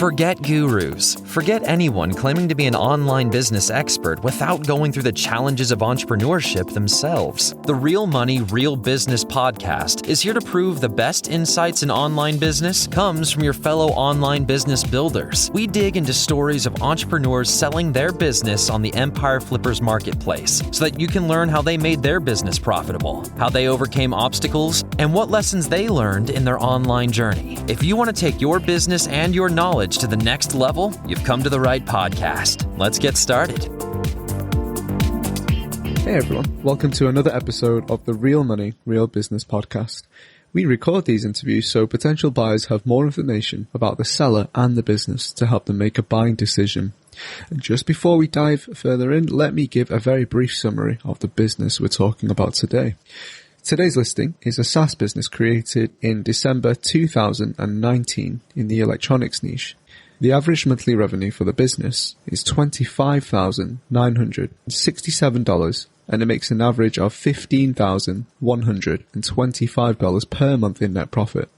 Forget gurus. Forget anyone claiming to be an online business expert without going through the challenges of entrepreneurship themselves. The Real Money, Real Business podcast is here to prove the best insights in online business comes from your fellow online business builders. We dig into stories of entrepreneurs selling their business on the Empire Flippers marketplace so that you can learn how they made their business profitable, how they overcame obstacles, and what lessons they learned in their online journey. If you want to take your business and your knowledge to the next level, you've come to the right podcast. Let's get started. Hey everyone, welcome to another episode of the Real Money, Real Business podcast. We record these interviews so potential buyers have more information about the seller and the business to help them make a buying decision. And just before we dive further in, let me give a very brief summary of the business we're talking about today. Today's listing is a SaaS business created in December 2019 in the electronics niche. The average monthly revenue for the business is $25,967, and it makes an average of $15,125 per month in net profit.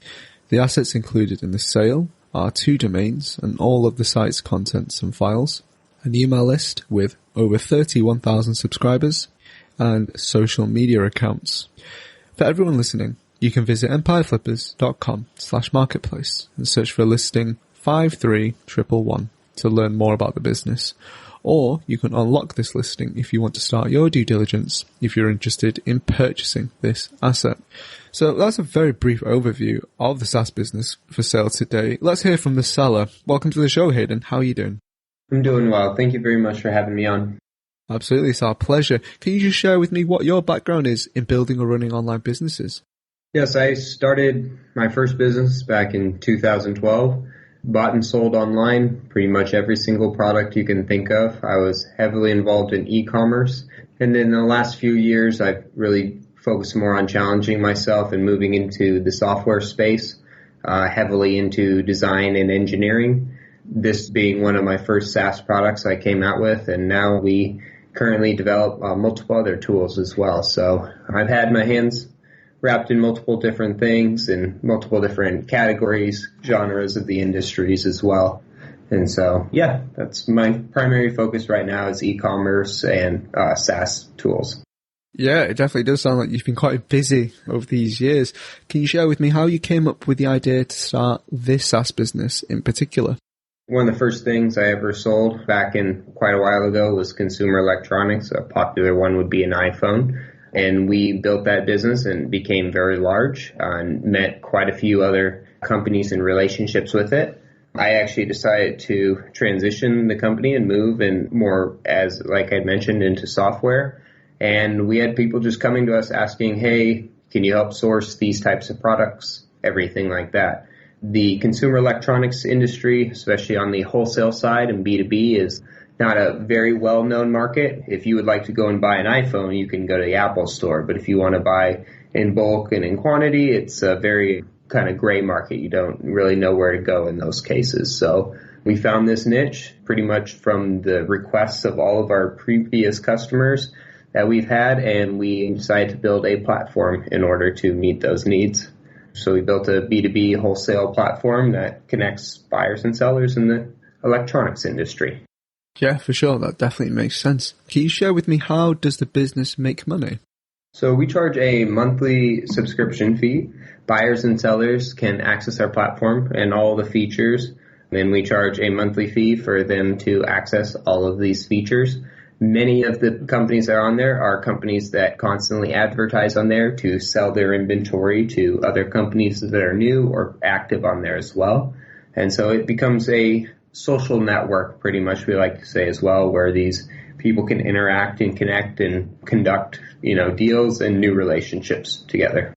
The assets included in the sale are 2 domains and all of the site's contents and files, an email list with over 31,000 subscribers, and social media accounts. For everyone listening, you can visit empireflippers.com/marketplace and search for listing 53111 to learn more about the business. Or you can unlock this listing if you want to start your due diligence if you're interested in purchasing this asset. So that's a very brief overview of the SaaS business for sale today. Let's hear from the seller. Welcome to the show, Hayden. How are you doing? I'm doing well. Thank you very much for having me on. Absolutely, it's our pleasure. Can you just share with me what your background is in building or running online businesses? Yes, I started my first business back in 2012. Bought and sold online pretty much every single product you can think of. I was heavily involved in e-commerce. And in the last few years, I've really focused more on challenging myself and moving into the software space, heavily into design and engineering. This being one of my first SaaS products I came out with, and now we currently develop multiple other tools as well. So I've had my hands wrapped in multiple different things and multiple different categories, genres of the industries as well. And so, yeah, that's my primary focus right now is e-commerce and SaaS tools. Yeah, it definitely does sound like you've been quite busy over these years. Can you share with me how you came up with the idea to start this SaaS business in particular? One of the first things I ever sold back in quite a while ago was consumer electronics. A popular one would be an iPhone. And we built that business and became very large and met quite a few other companies and relationships with it. I actually decided to transition the company and move in more, as like I mentioned, into software. And we had people just coming to us asking, hey, can you help source these types of products? Everything like that. The consumer electronics industry, especially on the wholesale side and B2B, is not a very well-known market. If you would like to go and buy an iPhone, you can go to the Apple store. But if you want to buy in bulk and in quantity, it's a very kind of gray market. You don't really know where to go in those cases. So we found this niche pretty much from the requests of all of our previous customers that we've had, and we decided to build a platform in order to meet those needs. So we built a B2B wholesale platform that connects buyers and sellers in the electronics industry. Yeah, for sure. That definitely makes sense. Can you share with me how does the business make money? So we charge a monthly subscription fee. Buyers and sellers can access our platform and all the features. Then we charge a monthly fee for them to access all of these features. Many of the companies that are on there are companies that constantly advertise on there to sell their inventory to other companies that are new or active on there as well. And so it becomes a social network, pretty much, we like to say as well, where these people can interact and connect and conduct, deals and new relationships together.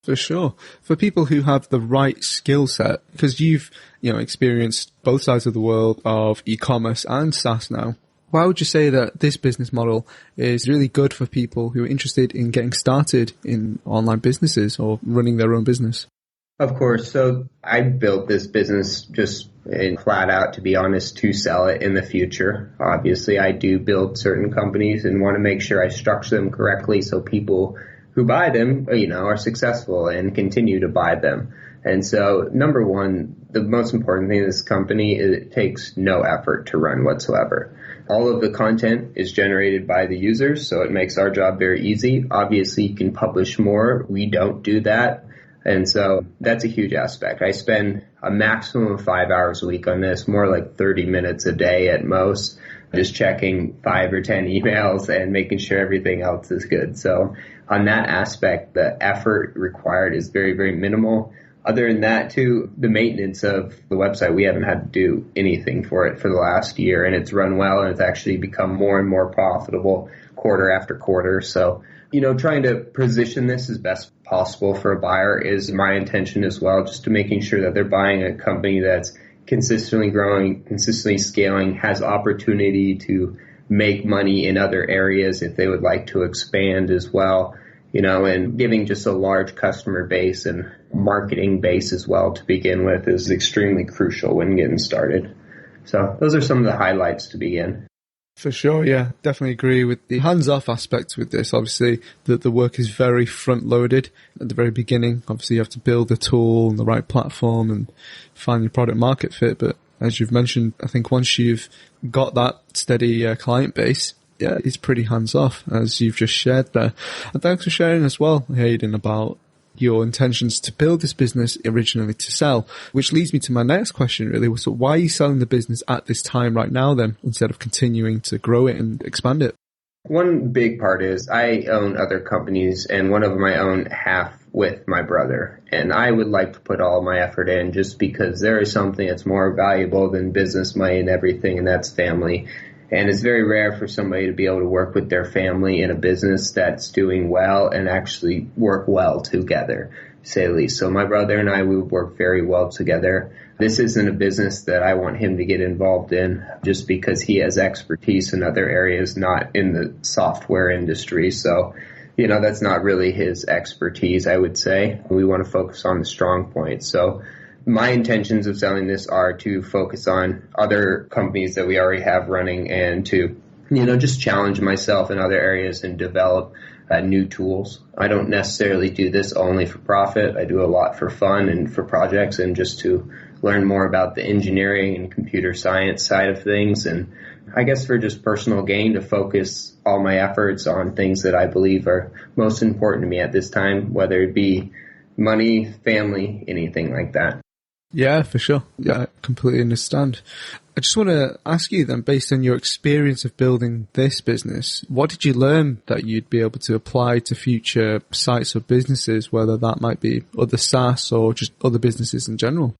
For sure. For people who have the right skill set, because you've, experienced both sides of the world of e-commerce and SaaS now, why would you say that this business model is really good for people who are interested in getting started in online businesses or running their own business? Of course. So I built this business just flat out, to be honest, to sell it in the future. Obviously, I do build certain companies and want to make sure I structure them correctly so people who buy them, are successful and continue to buy them. And so, number one, the most important thing in this company is it takes no effort to run whatsoever. All of the content is generated by the users, so it makes our job very easy. Obviously, you can publish more. We don't do that. And so that's a huge aspect. I spend a maximum of 5 hours a week on this, more like 30 minutes a day at most, just checking 5 or 10 emails and making sure everything else is good. So on that aspect, the effort required is very, very minimal. Other than that, too, the maintenance of the website, we haven't had to do anything for it for the last year, and it's run well, and it's actually become more and more profitable quarter after quarter. So, trying to position this as best possible for a buyer is my intention as well, just to making sure that they're buying a company that's consistently growing, consistently scaling, has opportunity to make money in other areas if they would like to expand as well. And giving just a large customer base and marketing base as well to begin with is extremely crucial when getting started. So those are some of the highlights to begin. For sure, yeah. Definitely agree with the hands-off aspect with this. Obviously, the work is very front-loaded at the very beginning. Obviously, you have to build the tool and the right platform and find your product market fit. But as you've mentioned, I think once you've got that steady client base, yeah, it's pretty hands-off, as you've just shared there. And thanks for sharing as well, Hayden, about your intentions to build this business originally to sell, which leads me to my next question, really. So why are you selling the business at this time right now then, instead of continuing to grow it and expand it? One big part is I own other companies, and one of them I own half with my brother. And I would like to put all my effort in just because there is something that's more valuable than business money and everything, and that's family. And it's very rare for somebody to be able to work with their family in a business that's doing well and actually work well together, to say the least. So my brother and I, we work very well together. This isn't a business that I want him to get involved in just because he has expertise in other areas, not in the software industry. So, that's not really his expertise, I would say. We want to focus on the strong points. So my intentions of selling this are to focus on other companies that we already have running and to, just challenge myself in other areas and develop new tools. I don't necessarily do this only for profit. I do a lot for fun and for projects and just to learn more about the engineering and computer science side of things. And I guess for just personal gain, to focus all my efforts on things that I believe are most important to me at this time, whether it be money, family, anything like that. Yeah, for sure. Yeah, I completely understand. I just want to ask you then, based on your experience of building this business, what did you learn that you'd be able to apply to future sites or businesses, whether that might be other SaaS or just other businesses in general?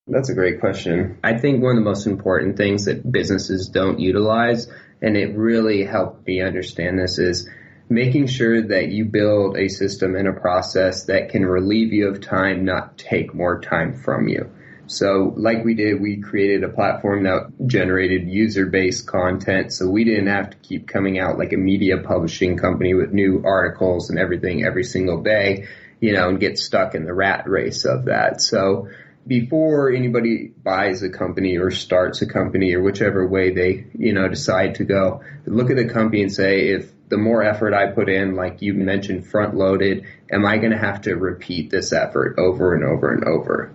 That's a great question. I think one of the most important things that businesses don't utilize, and it really helped me understand this, is making sure that you build a system and a process that can relieve you of time, not take more time from you. So like we did, we created a platform that generated user-based content, so we didn't have to keep coming out like a media publishing company with new articles and everything every single day, and get stuck in the rat race of that. So before anybody buys a company or starts a company or whichever way they, decide to go, look at the company and say, if the more effort I put in, like you mentioned, front-loaded, am I going to have to repeat this effort over and over and over?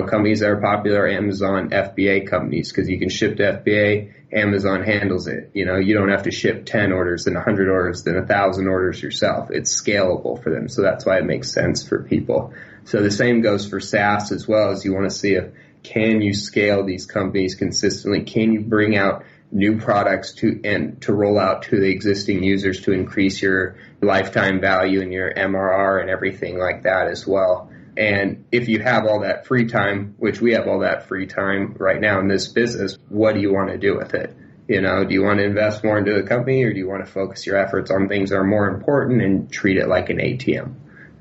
Companies that are popular, Amazon, FBA companies, because you can ship to FBA, Amazon handles it. You don't have to ship 10 orders, then 100 orders, then 1,000 orders yourself. It's scalable for them, so that's why it makes sense for people. So the same goes for SaaS as well, as you want to see can you scale these companies consistently? Can you bring out new products to roll out to the existing users to increase your lifetime value and your MRR and everything like that as well? And if you have all that free time, which we have all that free time right now in this business, what do you want to do with it? Do you want to invest more into the company, or do you want to focus your efforts on things that are more important and treat it like an ATM?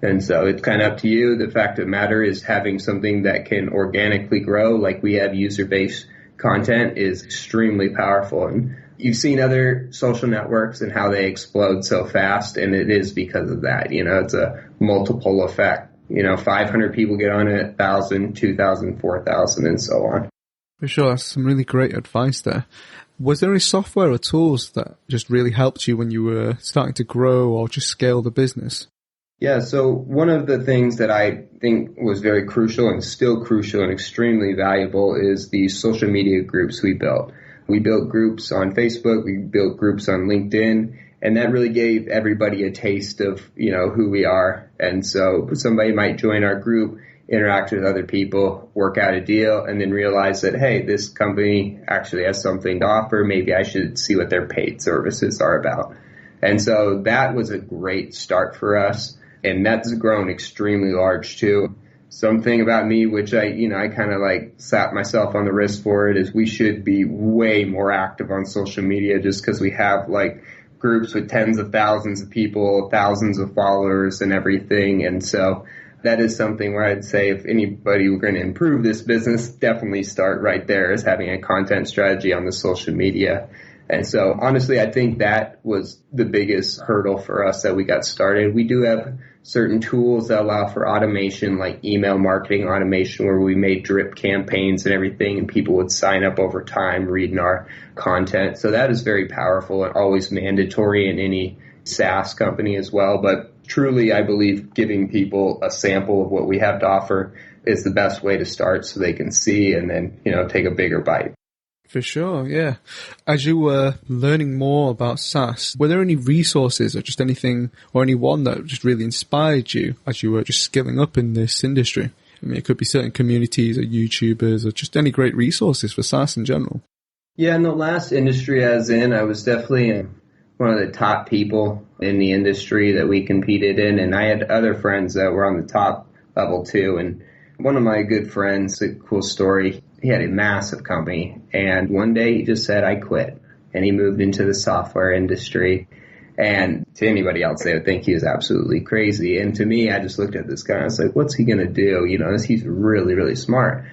And so it's kind of up to you. The fact of the matter is having something that can organically grow, like we have user-based content, is extremely powerful. And you've seen other social networks and how they explode so fast, and it is because of that. It's a multiple effect. 500 people get on it, 1,000, 2,000, 4,000, and so on. For sure, that's some really great advice there. Was there any software or tools that just really helped you when you were starting to grow or just scale the business? Yeah, so one of the things that I think was very crucial and still crucial and extremely valuable is the social media groups we built. We built groups on Facebook, we built groups on LinkedIn, and that really gave everybody a taste of, who we are. And so somebody might join our group, interact with other people, work out a deal, and then realize that, hey, this company actually has something to offer. Maybe I should see what their paid services are about. And so that was a great start for us. And that's grown extremely large too. Something about me, which I kind of like slapped myself on the wrist for it, is we should be way more active on social media just because we have like groups with tens of thousands of people, thousands of followers and everything. And so that is something where I'd say if anybody were going to improve this business, definitely start right there, is having a content strategy on the social media. And so honestly, I think that was the biggest hurdle for us that we got started. We do have certain tools that allow for automation, like email marketing automation, where we made drip campaigns and everything, and people would sign up over time reading our content. So that is very powerful and always mandatory in any SaaS company as well. But truly, I believe giving people a sample of what we have to offer is the best way to start so they can see and then, take a bigger bite. For sure, yeah. As you were learning more about SaaS, were there any resources or just anything or anyone that just really inspired you as you were just skilling up in this industry? I mean, it could be certain communities or YouTubers or just any great resources for SaaS in general. Yeah, in the last industry I was in, I was definitely one of the top people in the industry that we competed in, and I had other friends that were on the top level too. And one of my good friends, a cool story, he had a massive company, and one day he just said, I quit, and he moved into the software industry. And to anybody else, they would think he was absolutely crazy. And to me, I just looked at this guy and I was like, what's he going to do? He's really, really smart.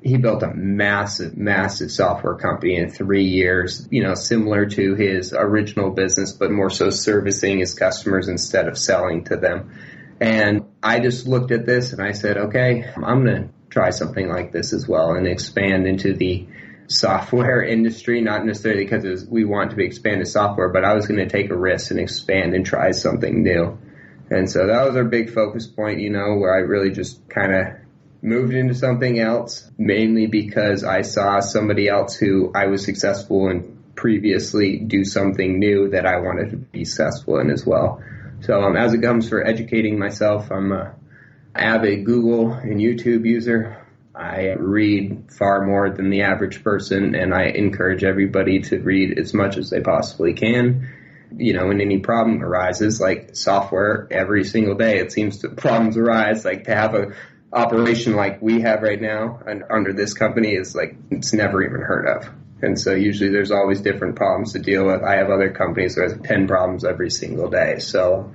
He built a massive, massive software company in 3 years, similar to his original business, but more so servicing his customers instead of selling to them. And I just looked at this and I said, okay, I'm going to try something like this as well and expand into the software industry, not necessarily because we want to expand to software, but I was going to take a risk and expand and try something new. And so that was our big focus point, where I really just kind of moved into something else, mainly because I saw somebody else who I was successful in previously do something new that I wanted to be successful in as well. So as it comes for educating myself, I'm a avid Google and YouTube user. I read far more than the average person, and I encourage everybody to read as much as they possibly can. When any problem arises, like software, every single day it seems to problems arise. Like to have a operation like we have right now and under this company is like it's never even heard of. And so usually there's always different problems to deal with. I have other companies that have 10 problems every single day. So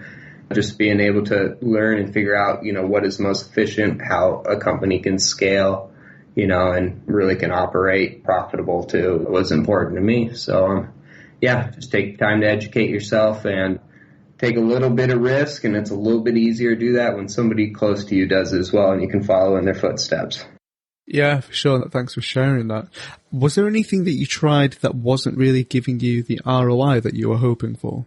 just being able to learn and figure out, what is most efficient, how a company can scale, and really can operate profitable too was important to me. So, just take time to educate yourself and take a little bit of risk. And it's a little bit easier to do that when somebody close to you does as well and you can follow in their footsteps. Yeah, for sure. Thanks for sharing that. Was there anything that you tried that wasn't really giving you the ROI that you were hoping for?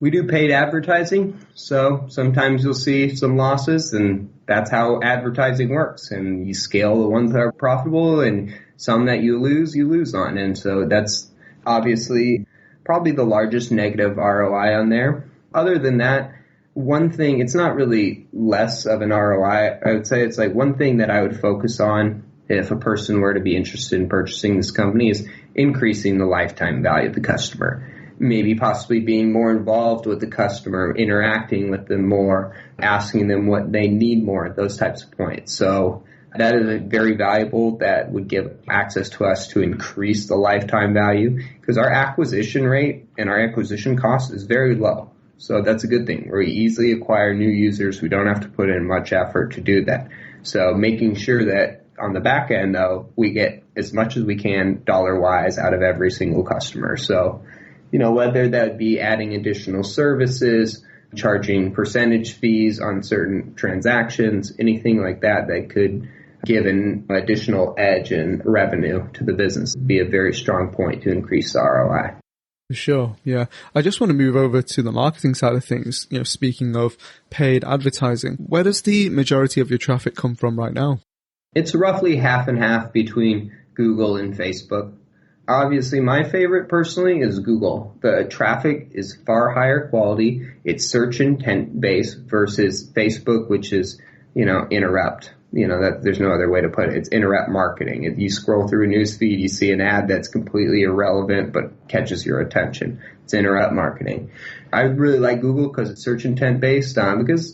We do paid advertising, so sometimes you'll see some losses, and that's how advertising works. And you scale the ones that are profitable, and some that you lose on. And so that's obviously probably the largest negative ROI on there. Other than that, one thing, it's not really less of an ROI. I would say it's like one thing that I would focus on if a person were to be interested in purchasing this company is increasing the lifetime value of the customer. Maybe possibly being more involved with the customer, interacting with them more, asking them what they need more, those types of points. So that is very valuable. That would give access to us to increase the lifetime value because our acquisition rate and our acquisition cost is very low. So that's a good thing. We easily acquire new users. We don't have to put in much effort to do that. So making sure that on the back end, though, we get as much as we can dollar-wise out of every single customer. So whether that be adding additional services, charging percentage fees on certain transactions, anything like that could give an additional edge and revenue to the business would be a very strong point to increase the ROI. Sure, yeah. I just want to move over to the marketing side of things. Speaking of paid advertising, where does the majority of your traffic come from right now? It's roughly half and half between Google and Facebook. Obviously, my favorite personally is Google. The traffic is far higher quality. It's search intent based versus Facebook, which is, interrupt. There's no other way to put it. It's interrupt marketing. If you scroll through a news feed, you see an ad that's completely irrelevant but catches your attention. It's interrupt marketing. I really like Google because it's search intent based,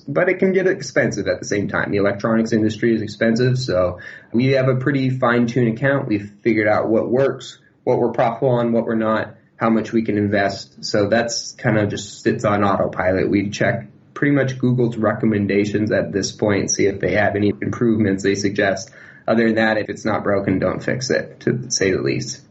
but it can get expensive at the same time. The electronics industry is expensive, so we have a pretty fine-tuned account. We've figured out what works, what we're profitable on, what we're not, how much we can invest. So that's kind of just sits on autopilot. We check pretty much Google's recommendations at this point, see if they have any improvements they suggest. Other than that, if it's not broken, don't fix it, to say the least.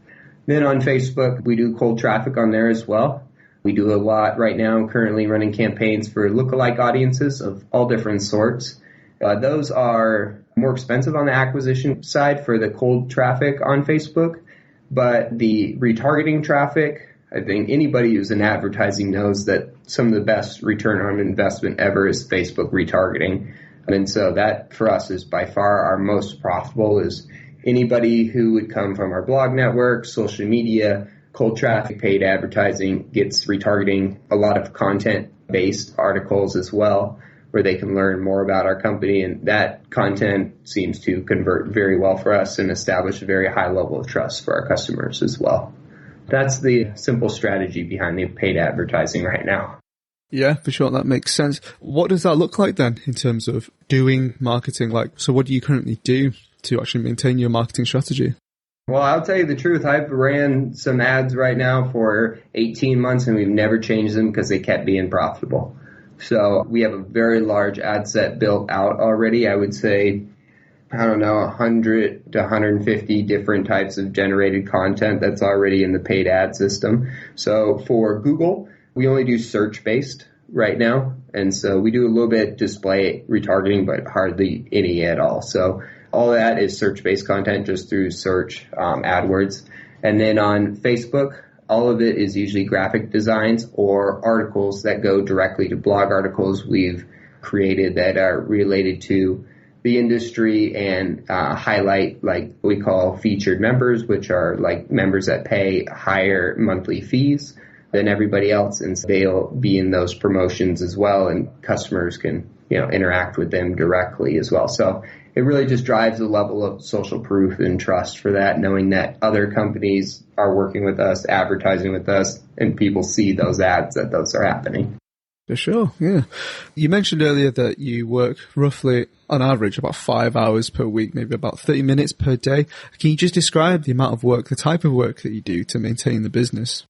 Then on Facebook, we do cold traffic on there as well. We do a lot right now, currently running campaigns for lookalike audiences of all different sorts. Those are more expensive on the acquisition side for the cold traffic on Facebook, but the retargeting traffic, I think anybody who's in advertising knows that some of the best return on investment ever is Facebook retargeting. And so that for us is by far our most profitable. Is anybody who would come from our blog network, social media, cold traffic, paid advertising gets retargeting, a lot of content-based articles as well, where they can learn more about our company. And that content seems to convert very well for us and establish a very high level of trust for our customers as well. That's the simple strategy behind the paid advertising right now. Yeah, for sure. That makes sense. What does that look like then in terms of doing marketing? So what do you currently do to actually maintain your marketing strategy? Well, I'll tell you the truth. I've ran some ads right now for 18 months and we've never changed them because they kept being profitable. So we have a very large ad set built out already. I would say, 100 to 150 different types of generated content that's already in the paid ad system. So for Google, we only do search-based right now. And so we do a little bit display retargeting, but hardly any at all. So all that is search-based content just through search AdWords. And then on Facebook, all of it is usually graphic designs or articles that go directly to blog articles we've created that are related to the industry and highlight like we call featured members, which are like members that pay higher monthly fees than everybody else. And so they'll be in those promotions as well. And customers can, interact with them directly as well. So it really just drives a level of social proof and trust for that, knowing that other companies are working with us, advertising with us, and people see those ads that those are happening. For sure, yeah. You mentioned earlier that you work roughly, on average, about 5 hours per week, maybe about 30 minutes per day. Can you just describe the amount of work, the type of work that you do to maintain the business?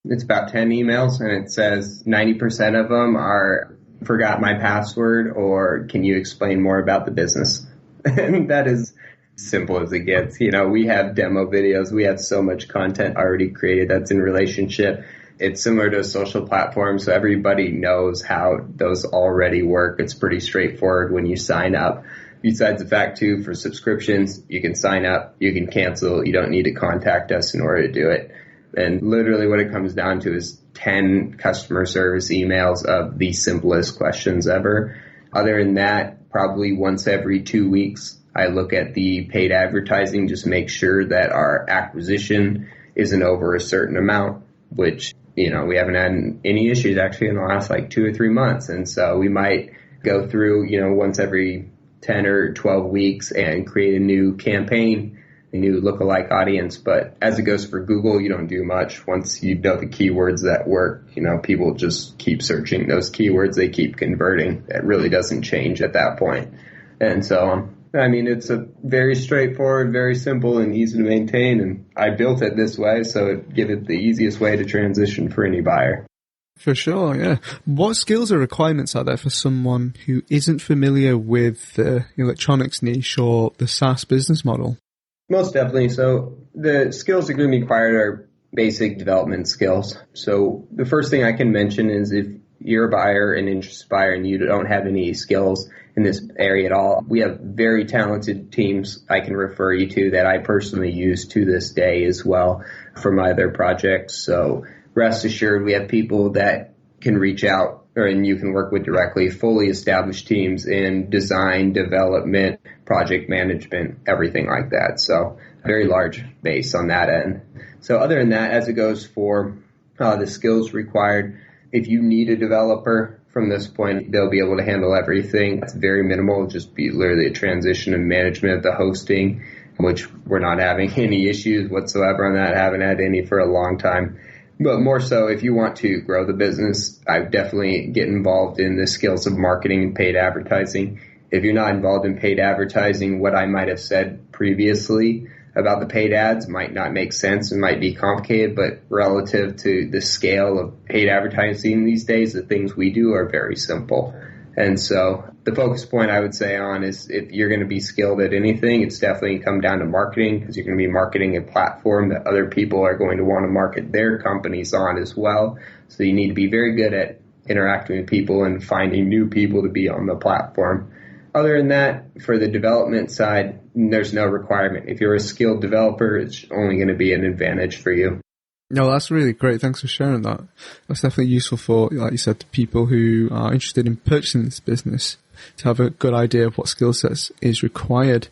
It's about 10 emails, and it says 90% of them are, forgot my password, or can you explain more about the business? And that is simple as it gets. We have demo videos. We have so much content already created that's in relationship. It's similar to a social platform, so everybody knows how those already work. It's pretty straightforward when you sign up. Besides the fact, too, for subscriptions, you can sign up, you can cancel. You don't need to contact us in order to do it. And literally what it comes down to is 10 customer service emails of the simplest questions ever. Other than that, probably once every 2 weeks, I look at the paid advertising, just make sure that our acquisition isn't over a certain amount, which we haven't had any issues actually in the last 2 or 3 months. And so we might go through, once every 10 or 12 weeks and create a new campaign, a new lookalike audience. But as it goes for Google, you don't do much. Once you know the keywords that work, people just keep searching those keywords. They keep converting. It really doesn't change at that point. And so it's a very straightforward, very simple and easy to maintain. And I built it this way, so it give it the easiest way to transition for any buyer. For sure, yeah. What skills or requirements are there for someone who isn't familiar with the electronics niche or the SaaS business model? Most definitely. So the skills that are going to be required are basic development skills. So the first thing I can mention is if you're a buyer, an interested buyer, and you don't have any skills in this area at all, we have very talented teams I can refer you to that I personally use to this day as well for my other projects. So rest assured, we have people that can reach out and you can work with directly, fully established teams in design, development, project management, everything like that. So very large base on that end. So other than that, as it goes for the skills required, if you need a developer from this point, they'll be able to handle everything. It's very minimal. It'll just be literally a transition of management of the hosting, which we're not having any issues whatsoever on that. Haven't had any for a long time. But more so, if you want to grow the business, I would definitely get involved in the skills of marketing and paid advertising. If you're not involved in paid advertising, what I might have said previously about the paid ads might not make sense and might be complicated, but relative to the scale of paid advertising these days, the things we do are very simple. And so the focus point I would say on is if you're going to be skilled at anything, it's definitely come down to marketing, because you're going to be marketing a platform that other people are going to want to market their companies on as well. So you need to be very good at interacting with people and finding new people to be on the platform. Other than that, for the development side, there's no requirement. If you're a skilled developer, it's only going to be an advantage for you. No, that's really great. Thanks for sharing that. That's definitely useful for, like you said, the people who are interested in purchasing this business to have a good idea of what skill sets is required.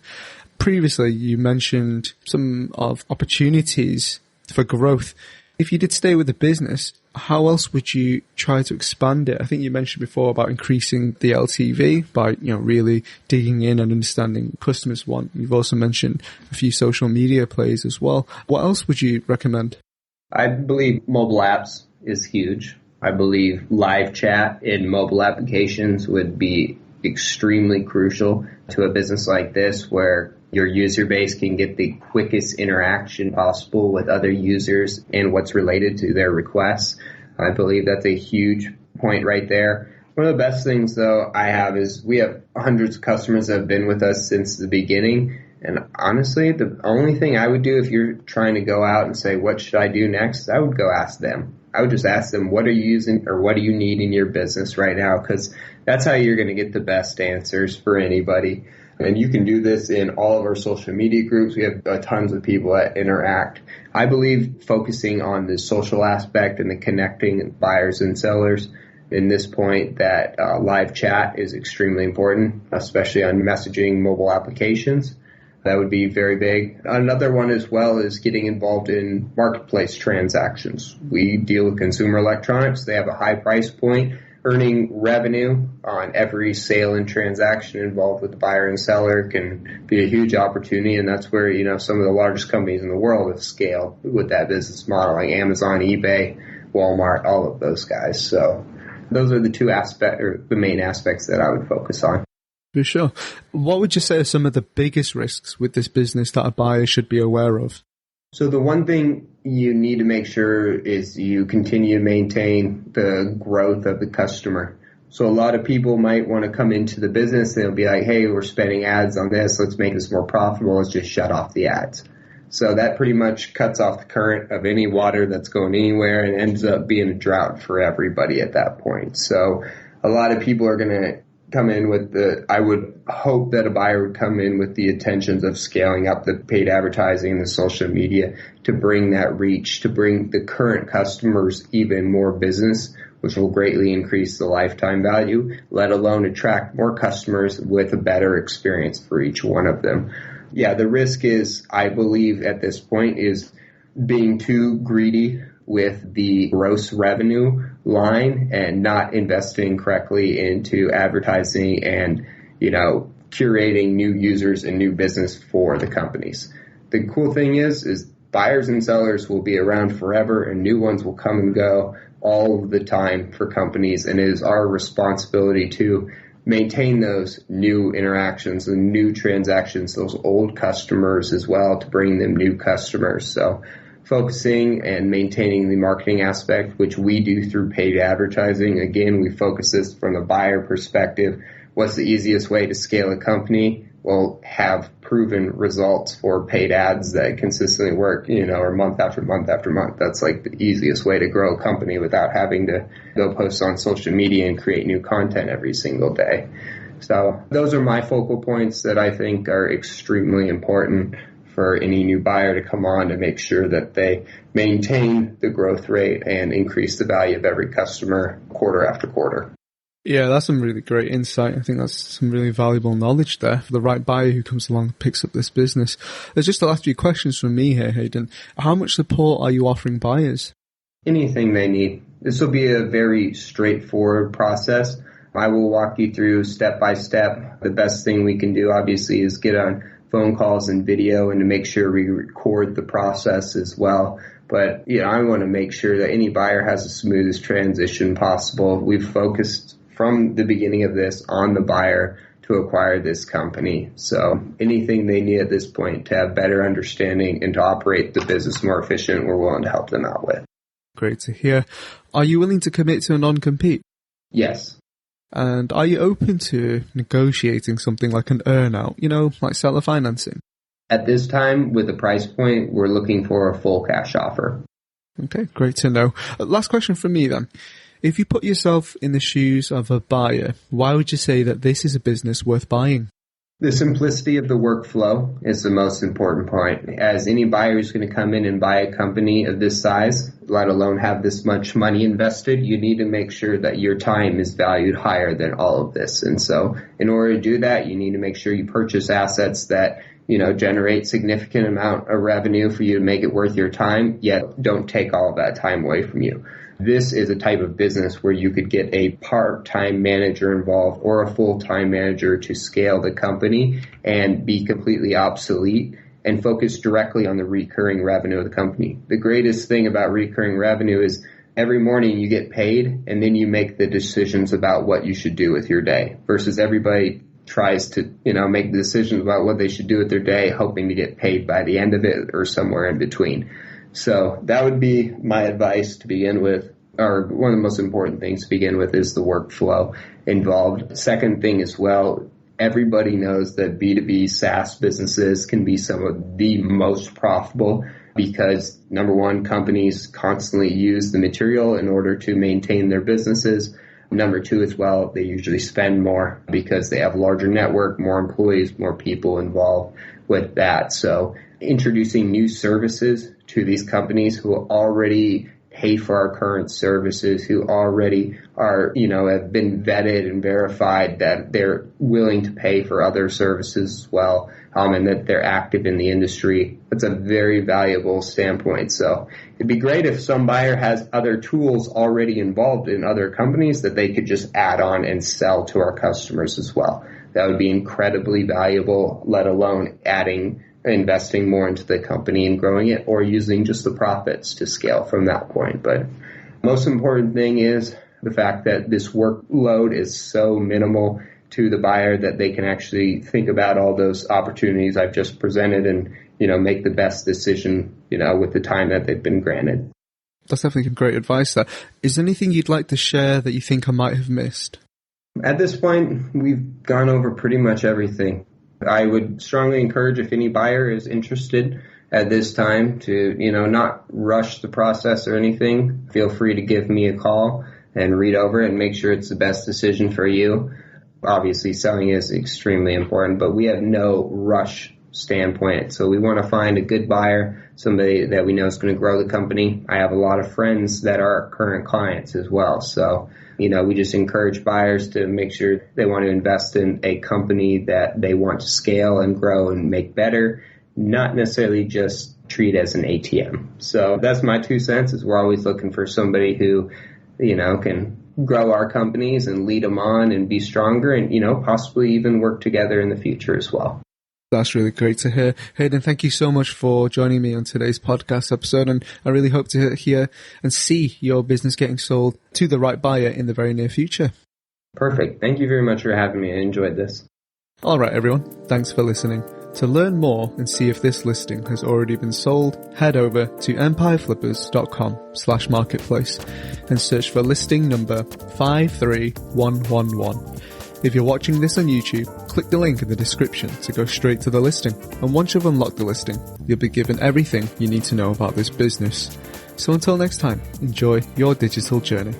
Previously, you mentioned some of opportunities for growth. If you did stay with the business, how else would you try to expand it? I think you mentioned before about increasing the LTV by, really digging in and understanding customers want. You've also mentioned a few social media plays as well. What else would you recommend? I believe mobile apps is huge. I believe live chat in mobile applications would be extremely crucial to a business like this, where your user base can get the quickest interaction possible with other users and what's related to their requests. I believe that's a huge point right there. One of the best things, though, I have is we have hundreds of customers that have been with us since the beginning. And honestly, the only thing I would do if you're trying to go out and say, what should I do next? I would go ask them. I would just ask them, what are you using or what do you need in your business right now? Because that's how you're going to get the best answers for anybody. And you can do this in all of our social media groups. We have tons of people that interact. I believe focusing on the social aspect and the connecting buyers and sellers in this point, that live chat is extremely important, especially on messaging mobile applications. That would be very big. Another one as well is getting involved in marketplace transactions. We deal with consumer electronics. They have a high price point. Earning revenue on every sale and transaction involved with the buyer and seller can be a huge opportunity, and that's where some of the largest companies in the world have scaled with that business model, like Amazon, eBay, Walmart, all of those guys. So those are the main aspects that I would focus on. For sure. What would you say are some of the biggest risks with this business that a buyer should be aware of? So the one thing you need to make sure is you continue to maintain the growth of the customer. So a lot of people might want to come into the business and they'll be like, hey, we're spending ads on this. Let's make this more profitable. Let's just shut off the ads. So that pretty much cuts off the current of any water that's going anywhere and ends up being a drought for everybody at that point. So a lot of people are going to come in with I would hope that a buyer would come in with the intentions of scaling up the paid advertising and the social media to bring that reach, to bring the current customers even more business, which will greatly increase the lifetime value, let alone attract more customers with a better experience for each one of them. Yeah, the risk is, I believe at this point, is being too greedy with the gross revenue line and not investing correctly into advertising and, curating new users and new business for the companies. The cool thing is buyers and sellers will be around forever and new ones will come and go all of the time for companies. And it is our responsibility to maintain those new interactions and new transactions, those old customers as well, to bring them new customers. So focusing and maintaining the marketing aspect, which we do through paid advertising. Again, we focus this from the buyer perspective. What's the easiest way to scale a company? Well, have proven results for paid ads that consistently work, or month after month after month. That's like the easiest way to grow a company without having to go post on social media and create new content every single day. So those are my focal points that I think are extremely important for any new buyer to come on to make sure that they maintain the growth rate and increase the value of every customer quarter after quarter. Yeah, that's some really great insight. I think that's some really valuable knowledge there for the right buyer who comes along and picks up this business. There's just the last few questions from me here, Hayden. How much support are you offering buyers? Anything they need. This will be a very straightforward process. I will walk you through step by step. The best thing we can do, obviously, is get on phone calls and video and to make sure we record the process as well. But, I want to make sure that any buyer has the smoothest transition possible. We've focused from the beginning of this on the buyer to acquire this company. So anything they need at this point to have better understanding and to operate the business more efficient, we're willing to help them out with. Great to hear. Are you willing to commit to a non-compete? Yes. And are you open to negotiating something like an earn-out, like seller financing? At this time, with the price point, we're looking for a full cash offer. Okay, great to know. Last question from me then. If you put yourself in the shoes of a buyer, why would you say that this is a business worth buying? The simplicity of the workflow is the most important point. As any buyer who's going to come in and buy a company of this size, let alone have this much money invested, you need to make sure that your time is valued higher than all of this. And so in order to do that, you need to make sure you purchase assets that generate significant amount of revenue for you to make it worth your time, yet don't take all of that time away from you. This is a type of business where you could get a part-time manager involved or a full-time manager to scale the company and be completely obsolete and focus directly on the recurring revenue of the company. The greatest thing about recurring revenue is every morning you get paid and then you make the decisions about what you should do with your day versus everybody tries to, make decisions about what they should do with their day, hoping to get paid by the end of it or somewhere in between. So that would be my advice to begin with, or one of the most important things to begin with is the workflow involved. Second thing as well, everybody knows that B2B SaaS businesses can be some of the most profitable because, number one, companies constantly use the material in order to maintain their businesses. Number two as well, they usually spend more because they have a larger network, more employees, more people involved with that. So introducing new services to these companies who already pay for our current services, who already are, have been vetted and verified that they're willing to pay for other services as well, and that they're active in the industry. That's a very valuable standpoint. So it'd be great if some buyer has other tools already involved in other companies that they could just add on and sell to our customers as well. That would be incredibly valuable, let alone investing more into the company and growing it or using just the profits to scale from that point. But most important thing is the fact that this workload is so minimal to the buyer that they can actually think about all those opportunities I've just presented and, make the best decision, with the time that they've been granted. That's definitely great advice there. Is there anything you'd like to share that you think I might have missed? At this point, we've gone over pretty much everything. I would strongly encourage if any buyer is interested at this time to, not rush the process or anything. Feel free to give me a call and read over it and make sure it's the best decision for you. Obviously, selling is extremely important, but we have no rush standpoint. So we want to find a good buyer, somebody that we know is going to grow the company. I have a lot of friends that are current clients as well. So we just encourage buyers to make sure they want to invest in a company that they want to scale and grow and make better, not necessarily just treat as an ATM. So that's my 2 cents is we're always looking for somebody who, can grow our companies and lead them on and be stronger and, possibly even work together in the future as well. That's really great to hear. Hayden, thank you so much for joining me on today's podcast episode, and I really hope to hear and see your business getting sold to the right buyer in the very near future. Perfect. Thank you very much for having me. I enjoyed this. All right, everyone. Thanks for listening. To learn more and see if this listing has already been sold, head over to empireflippers.com/marketplace and search for listing number 53111. If you're watching this on YouTube, click the link in the description to go straight to the listing. And once you've unlocked the listing, you'll be given everything you need to know about this business. So until next time, enjoy your digital journey.